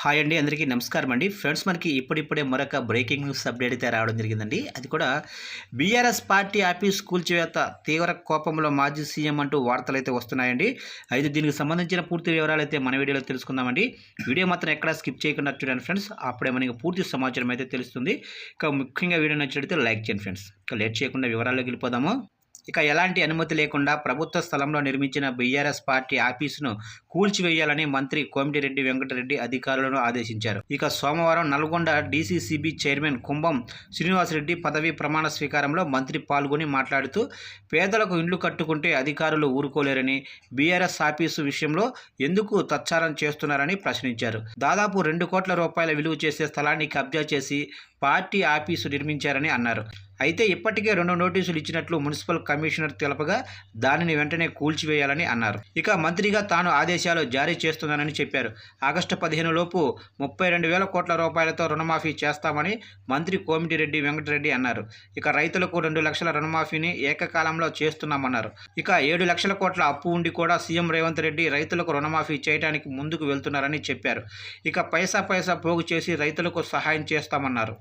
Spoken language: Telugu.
హాయ్ అండి, అందరికీ నమస్కారం అండి. ఫ్రెండ్స్, మనకి ఇప్పుడిప్పుడే మరొక బ్రేకింగ్ న్యూస్ అప్డేట్ అయితే రావడం జరిగిందండి. అది కూడా బీఆర్ఎస్ పార్టీ ఆఫీస్ కూల్చివేత, తీవ్ర కోపంలో మాజీ సీఎం అంటూ వార్తలు అయితే వస్తున్నాయండి. అయితే దీనికి సంబంధించిన పూర్తి వివరాలు అయితే మన వీడియోలో తెలుసుకుందామండి. వీడియో మాత్రం ఎక్కడ స్కిప్ చేయకుండా చూడండి ఫ్రెండ్స్. అప్పుడే మనకి పూర్తి సమాచారం అయితే తెలుస్తుంది. ఇక ముఖ్యంగా వీడియో నచ్చినట్లయితే లైక్ చేయండి ఫ్రెండ్స్. ఇక లేట్ చేయకుండా వివరాల్లోకి వెళ్ళిపోదాము. ఇక ఎలాంటి అనుమతి లేకుండా ప్రభుత్వ స్థలంలో నిర్మించిన బీఆర్ఎస్ పార్టీ ఆఫీసును కూల్చివేయాలని మంత్రి కోమటిరెడ్డి వెంకటరెడ్డి అధికారులను ఆదేశించారు. ఇక సోమవారం నల్గొండ డీసీసీబీ చైర్మన్ కుంభం శ్రీనివాసరెడ్డి పదవీ ప్రమాణ స్వీకారంలో మంత్రి పాల్గొని మాట్లాడుతూ, పేదలకు ఇండ్లు కట్టుకుంటే అధికారులు ఊరుకోలేరని, బీఆర్ఎస్ ఆఫీసు విషయంలో ఎందుకు తచ్చారం చేస్తున్నారని ప్రశ్నించారు. దాదాపు 2 కోట్ల రూపాయల విలువ చేసే స్థలాన్ని కబ్జా చేసి పార్టీ ఆఫీసు నిర్మించారని అన్నారు. అయితే ఇప్పటికే 2 నోటీసులు ఇచ్చినట్లు మున్సిపల్ కమిషనర్ తెలపగా దానిని వెంటనే కూల్చివేయాలని అన్నారు. ఇక మంత్రిగా తాను ఆదేశాలు జారీ చేస్తున్నానని చెప్పారు. ఆగస్టు 15 లోపు 32,000 కోట్ల రూపాయలతో రుణమాఫీ చేస్తామని మంత్రి కోమటిరెడ్డి వెంకటరెడ్డి అన్నారు. ఇక రైతులకు 2 లక్షల రుణమాఫీని ఏకకాలంలో చేస్తున్నామన్నారు. ఇక 7 లక్షల కోట్ల అప్పు ఉండి కూడా సీఎం రేవంత్ రెడ్డి రైతులకు రుణమాఫీ చేయడానికి ముందుకు వెళ్తున్నారని చెప్పారు. ఇక పైసా పోగు చేసి రైతులకు సహాయం చేస్తామన్నారు.